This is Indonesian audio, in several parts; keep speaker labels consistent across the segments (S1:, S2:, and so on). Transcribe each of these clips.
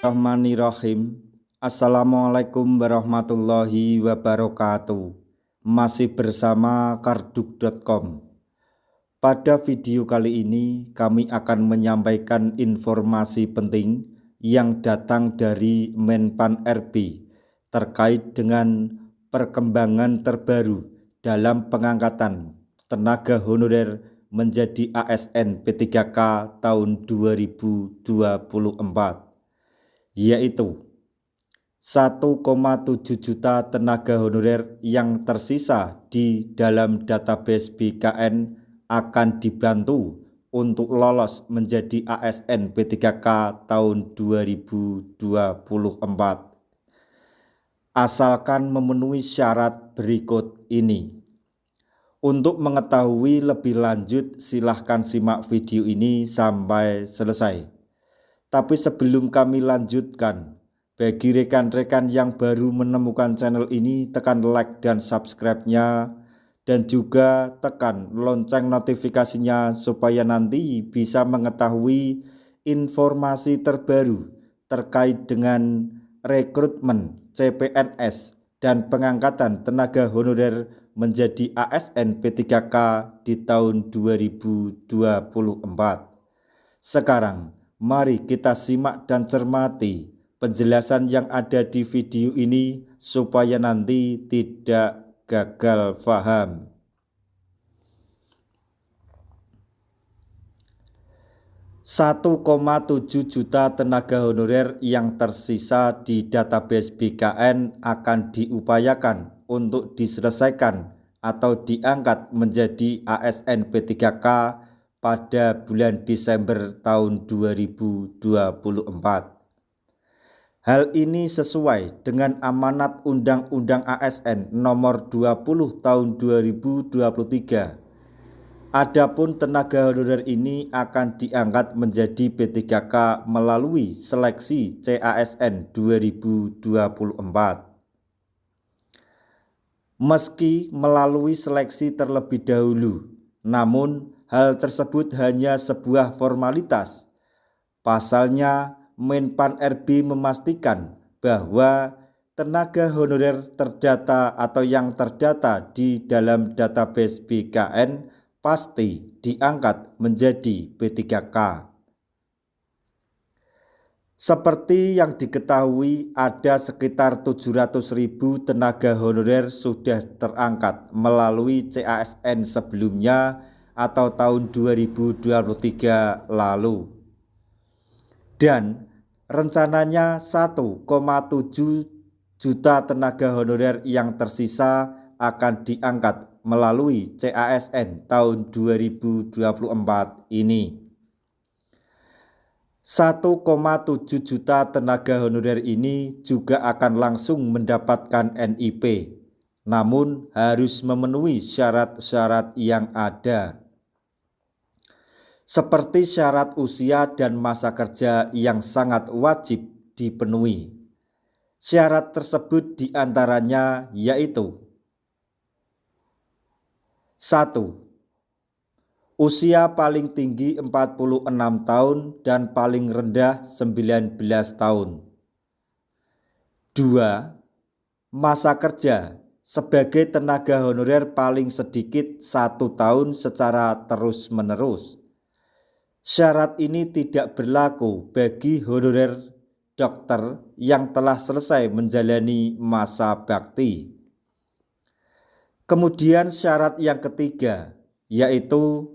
S1: Bismillahirrahmanirrahim. Assalamualaikum warahmatullahi wabarakatuh. Masih bersama karduk.com. Pada video kali ini kami akan menyampaikan informasi penting yang datang dari Menpan RB terkait dengan perkembangan terbaru dalam pengangkatan tenaga honorer menjadi ASN P3K tahun 2024. Yaitu 1,7 juta tenaga honorer yang tersisa di dalam database BKN akan dibantu untuk lolos menjadi ASN P3K tahun 2024 asalkan memenuhi syarat berikut ini. Untuk mengetahui lebih lanjut silahkan simak video ini sampai selesai. Tapi sebelum kami lanjutkan, bagi rekan-rekan yang baru menemukan channel ini, tekan like dan subscribe-nya, dan juga tekan lonceng notifikasinya supaya nanti bisa mengetahui informasi terbaru terkait dengan rekrutmen CPNS dan pengangkatan tenaga honorer menjadi ASN P3K di tahun 2024. Sekarang, mari kita simak dan cermati penjelasan yang ada di video ini supaya nanti tidak gagal paham. ,7 juta tenaga honorer yang tersisa di database BKN akan diupayakan untuk diselesaikan atau diangkat menjadi ASN P3K pada bulan Desember tahun 2024. Hal ini sesuai dengan amanat Undang-Undang ASN Nomor 20 Tahun 2023. Adapun tenaga honorer ini akan diangkat menjadi P3K melalui seleksi CASN 2024. Meski melalui seleksi terlebih dahulu, namun hal tersebut hanya sebuah formalitas. Pasalnya, Menpan RB memastikan bahwa tenaga honorer terdata atau yang terdata di dalam database BKN pasti diangkat menjadi P3K. Seperti yang diketahui, ada sekitar 700.000 tenaga honorer sudah terangkat melalui CASN sebelumnya atau tahun 2023 lalu. Dan rencananya 1,7 juta tenaga honorer yang tersisa akan diangkat melalui CASN tahun 2024 ini. 1,7 juta tenaga honorer ini juga akan langsung mendapatkan NIP, namun harus memenuhi syarat-syarat yang ada, seperti syarat usia dan masa kerja yang sangat wajib dipenuhi. Syarat tersebut diantaranya yaitu 1. Usia paling tinggi 46 tahun dan paling rendah 19 tahun. 2. Masa kerja sebagai tenaga honorer paling sedikit 1 tahun secara terus-menerus. Syarat ini tidak berlaku bagi honorer dokter yang telah selesai menjalani masa bakti. Kemudian syarat yang ketiga yaitu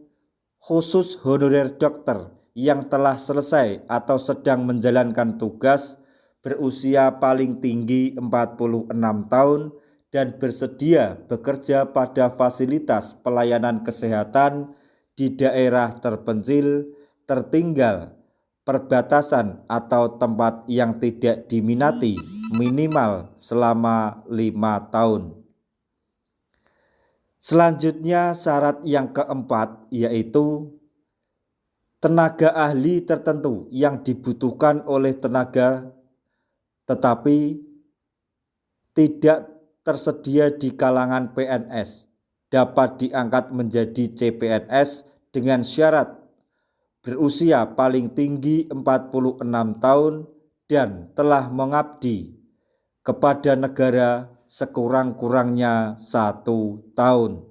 S1: khusus honorer dokter yang telah selesai atau sedang menjalankan tugas berusia paling tinggi 46 tahun dan bersedia bekerja pada fasilitas pelayanan kesehatan di daerah terpencil, tertinggal, perbatasan atau tempat yang tidak diminati minimal selama 5 tahun. Selanjutnya syarat yang keempat yaitu tenaga ahli tertentu yang dibutuhkan oleh tenaga tetapi tidak tersedia di kalangan PNS dapat diangkat menjadi CPNS dengan syarat berusia paling tinggi 46 tahun dan telah mengabdi kepada negara sekurang-kurangnya 1 tahun.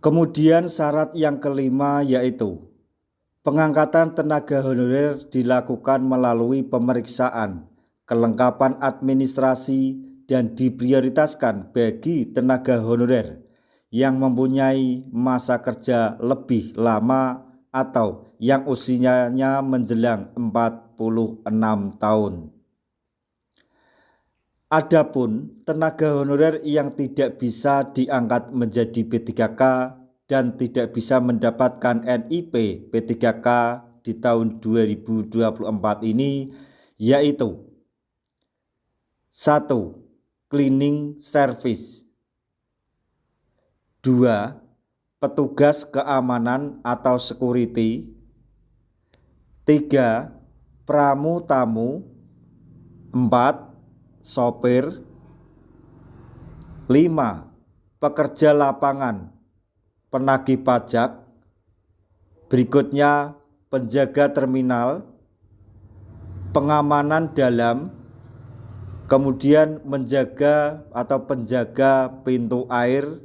S1: Kemudian syarat yang kelima yaitu pengangkatan tenaga honorer dilakukan melalui pemeriksaan, kelengkapan administrasi, dan diprioritaskan bagi tenaga honorer yang mempunyai masa kerja lebih lama atau yang usianya menjelang 46 tahun. Adapun tenaga honorer yang tidak bisa diangkat menjadi P3K dan tidak bisa mendapatkan NIP P3K di tahun 2024 ini yaitu 1. Cleaning service, 2. Petugas keamanan atau security, 3. Pramu tamu, 4. Sopir, 5. Pekerja lapangan, penagih pajak, berikutnya penjaga terminal, pengamanan dalam, kemudian menjaga atau penjaga pintu air,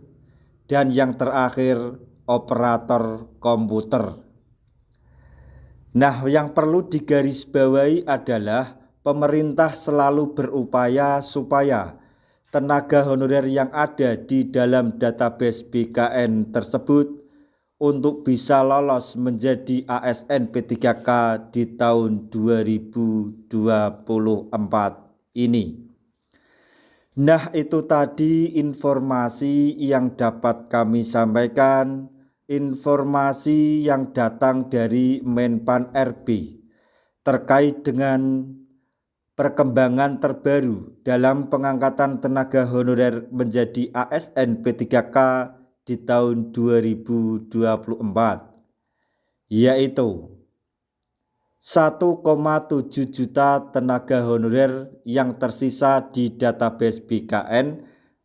S1: dan yang terakhir operator komputer. Nah, yang perlu digarisbawahi adalah pemerintah selalu berupaya supaya tenaga honorer yang ada di dalam database BKN tersebut untuk bisa lolos menjadi ASN P3K di tahun 2024 ini. Nah, itu tadi informasi yang dapat kami sampaikan, informasi yang datang dari Menpan RB terkait dengan perkembangan terbaru dalam pengangkatan tenaga honorer menjadi ASN P3K di tahun 2024, yaitu 1,7 juta tenaga honorer yang tersisa di database BKN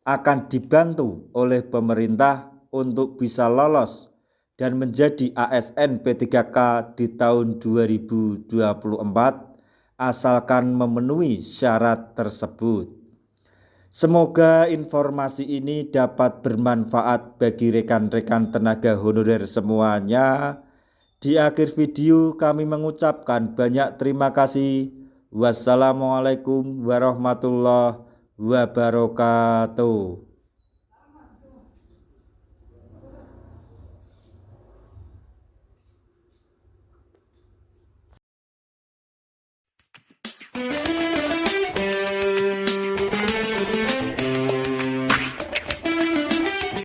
S1: akan dibantu oleh pemerintah untuk bisa lolos dan menjadi ASN P3K di tahun 2024 asalkan memenuhi syarat tersebut. Semoga informasi ini dapat bermanfaat bagi rekan-rekan tenaga honorer semuanya. Di akhir video kami mengucapkan banyak terima kasih. Wassalamualaikum warahmatullahi wabarakatuh.